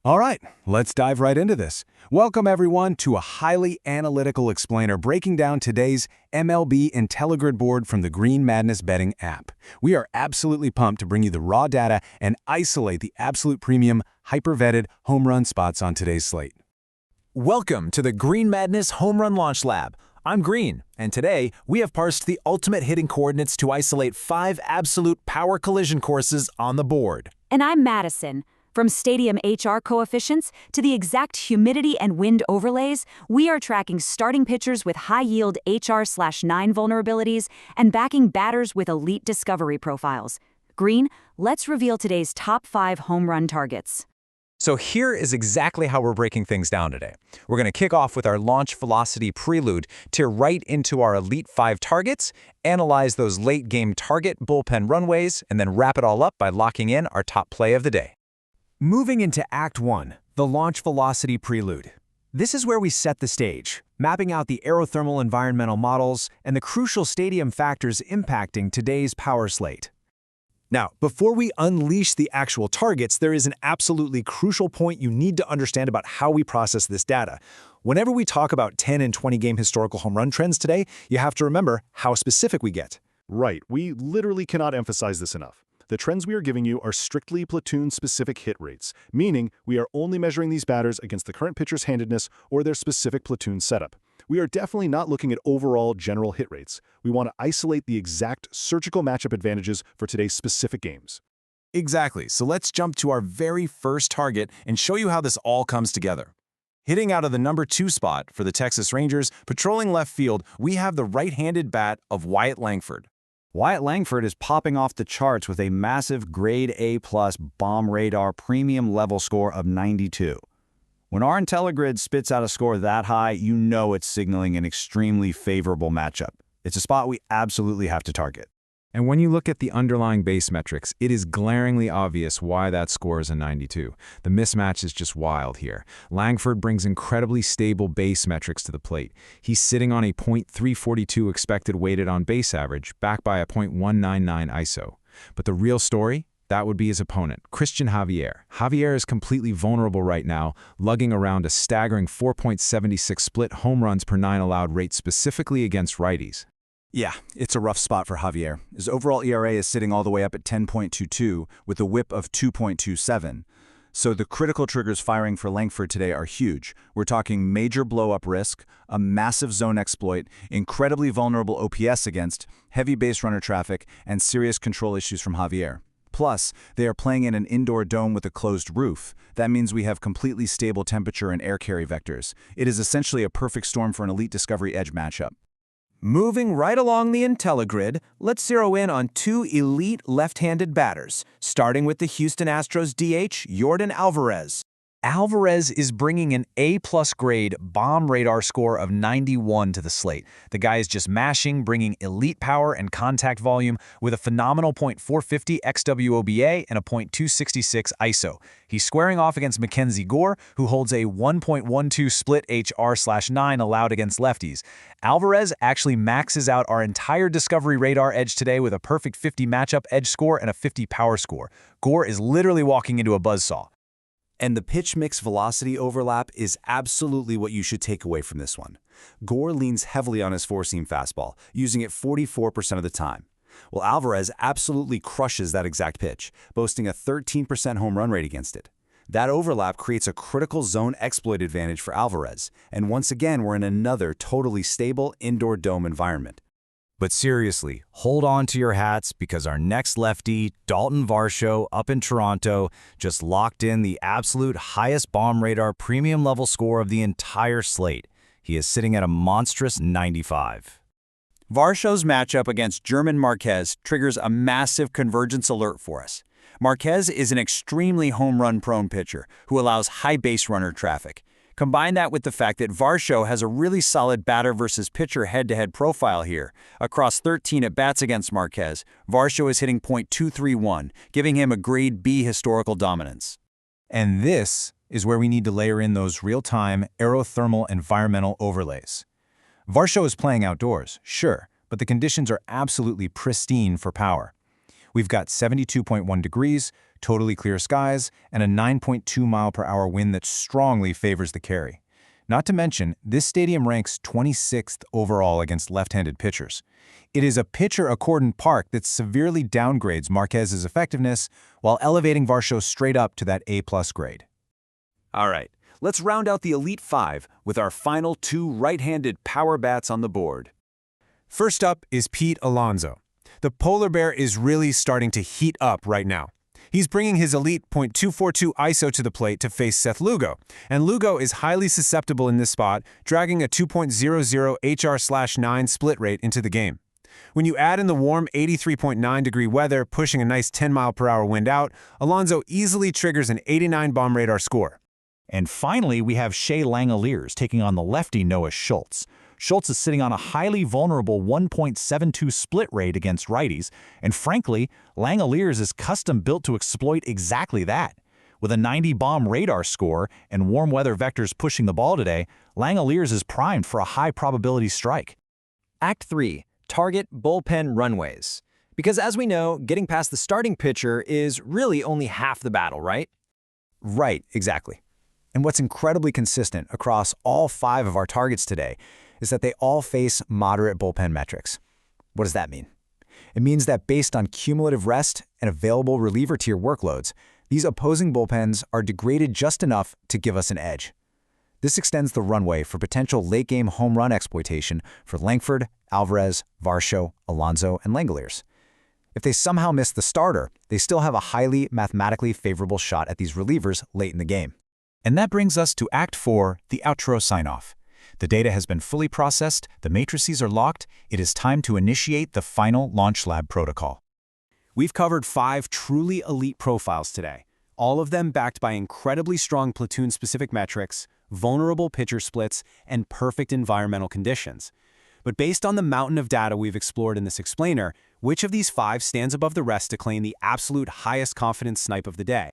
All right, let's dive right into this. Welcome everyone to a highly analytical explainer breaking down today's MLB Intelligrid board from the GreenMadness betting app. We are absolutely pumped to bring you the raw data and isolate the absolute premium, hyper-vetted home run spots on today's slate. Welcome to the GreenMadness Homerun Launch Lab. I'm Green, and today we have parsed the ultimate hitting coordinates to isolate 5 absolute power collision courses on the board. And I'm Madison. From stadium HR coefficients to the exact humidity and wind overlays, we are tracking starting pitchers with high-yield HR/9 vulnerabilities and backing batters with elite discovery profiles. Green, let's reveal today's top 5 home run targets. So here is exactly how we're breaking things down today. We're going to kick off with our launch Velocity Prelude, tear right into our Elite 5 targets, analyze those late-game target bullpen runways, and then wrap it all up by locking in our top play of the day. Moving into Act 1, the Launch Velocity Prelude. This is where we set the stage, mapping out the aerothermal environmental models and the crucial stadium factors impacting today's power slate. Now, before we unleash the actual targets, there is an absolutely crucial point you need to understand about how we process this data. Whenever we talk about 10 and 20 game historical home run trends today, you have to remember how specific we get. Right, we literally cannot emphasize this enough. The trends we are giving you are strictly platoon-specific hit rates, meaning we are only measuring these batters against the current pitcher's handedness or their specific platoon setup. We are definitely not looking at overall general hit rates. We want to isolate the exact surgical matchup advantages for today's specific games. Exactly, so let's jump to our very first target and show you how this all comes together. Hitting out of the number 2 spot for the Texas Rangers, patrolling left field, we have the right-handed bat of Wyatt Langford. Wyatt Langford is popping off the charts with a massive grade A+ BombRadar premium level score of 92. When our Intelligrid spits out a score that high, you know it's signaling an extremely favorable matchup. It's a spot we absolutely have to target. And when you look at the underlying base metrics, it is glaringly obvious why that score is a 92. The mismatch is just wild here. Langford brings incredibly stable base metrics to the plate. He's sitting on a .342 expected weighted on base average, backed by a .199 ISO. But the real story? That would be his opponent, Christian Javier. Javier is completely vulnerable right now, lugging around a staggering 4.76 split home runs per 9 allowed rate specifically against righties. Yeah, it's a rough spot for Javier. His overall ERA is sitting all the way up at 10.22 with a whip of 2.27. So the critical triggers firing for Langford today are huge. We're talking major blow-up risk, a massive zone exploit, incredibly vulnerable OPS against, heavy base runner traffic, and serious control issues from Javier. Plus, they are playing in an indoor dome with a closed roof. That means we have completely stable temperature and air carry vectors. It is essentially a perfect storm for an elite discovery edge matchup. Moving right along the Intelligrid, let's zero in on 2 elite left-handed batters, starting with the Houston Astros DH, Yordan Alvarez. Alvarez is bringing an A+ grade BombRadar score of 91 to the slate. The guy is just mashing, bringing elite power and contact volume with a phenomenal .450 xWOBA and a .266 ISO. He's squaring off against MacKenzie Gore, who holds a 1.12 split HR/9 allowed against lefties. Alvarez actually maxes out our entire Discovery Radar edge today with a perfect 50 matchup edge score and a 50 power score. Gore is literally walking into a buzzsaw. And the pitch mix velocity overlap is absolutely what you should take away from this one. Gore leans heavily on his four-seam fastball, using it 44% of the time. Well, Alvarez absolutely crushes that exact pitch, boasting a 13% home run rate against it. That overlap creates a critical zone exploit advantage for Alvarez, and once again we're in another totally stable indoor dome environment. But seriously, hold on to your hats because our next lefty, Daulton Varsho, up in Toronto, just locked in the absolute highest BombRadar premium level score of the entire slate. He is sitting at a monstrous 95. Varsho's matchup against German Marquez triggers a massive convergence alert for us. Marquez is an extremely home run-prone pitcher who allows high base runner traffic. Combine that with the fact that Varsho has a really solid batter versus pitcher head-to-head profile here. Across 13 at-bats against Marquez, Varsho is hitting .231, giving him a grade B historical dominance. And this is where we need to layer in those real-time aerothermal environmental overlays. Varsho is playing outdoors, sure, but the conditions are absolutely pristine for power. We've got 72.1 degrees, totally clear skies, and a 9.2-mile-per-hour wind that strongly favors the carry. Not to mention, this stadium ranks 26th overall against left-handed pitchers. It is a pitcher-accordant park that severely downgrades Marquez's effectiveness while elevating Varsho straight up to that A-plus grade. All right, let's round out the Elite 5 with our final 2 right-handed power bats on the board. First up is Pete Alonso. The polar bear is really starting to heat up right now. He's bringing his elite .242 ISO to the plate to face Seth Lugo, and Lugo is highly susceptible in this spot, dragging a 2.00 HR/9 split rate into the game. When you add in the warm 83.9-degree weather pushing a nice 10-mile-per-hour wind out, Alonso easily triggers an 89 BombRadar score. And finally, we have Shea Langoliers taking on the lefty Noah Schultz. Schultz is sitting on a highly vulnerable 1.72 split rate against righties, and frankly, Langoliers is custom built to exploit exactly that. With a 90 BombRadar score and warm weather vectors pushing the ball today, Langoliers is primed for a high-probability strike. Act 3. Target bullpen runways. Because as we know, getting past the starting pitcher is really only half the battle, right? Right, exactly. And what's incredibly consistent across all 5 of our targets today is that they all face moderate bullpen metrics. What does that mean? It means that based on cumulative rest and available reliever tier workloads, these opposing bullpens are degraded just enough to give us an edge. This extends the runway for potential late-game home run exploitation for Langford, Alvarez, Varsho, Alonso, and Langoliers. If they somehow miss the starter, they still have a highly mathematically favorable shot at these relievers late in the game. And that brings us to Act 4, the outro sign-off. The data has been fully processed, the matrices are locked, it is time to initiate the final Launch Lab protocol. We've covered 5 truly elite profiles today, all of them backed by incredibly strong platoon-specific metrics, vulnerable pitcher splits, and perfect environmental conditions. But based on the mountain of data we've explored in this explainer, which of these 5 stands above the rest to claim the absolute highest confidence snipe of the day?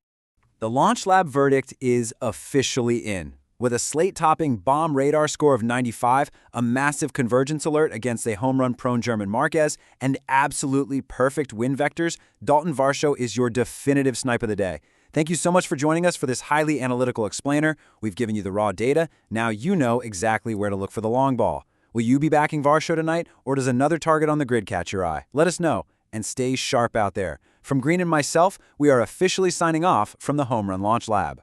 The Launch Lab verdict is officially in. With a slate-topping BombRadar score of 95, a massive convergence alert against a home run-prone German Marquez, and absolutely perfect wind vectors, Daulton Varsho is your definitive snipe of the day. Thank you so much for joining us for this highly analytical explainer. We've given you the raw data. Now you know exactly where to look for the long ball. Will you be backing Varsho tonight, or does another target on the grid catch your eye? Let us know, and stay sharp out there. From Green and myself, we are officially signing off from the Homerun Launch Lab.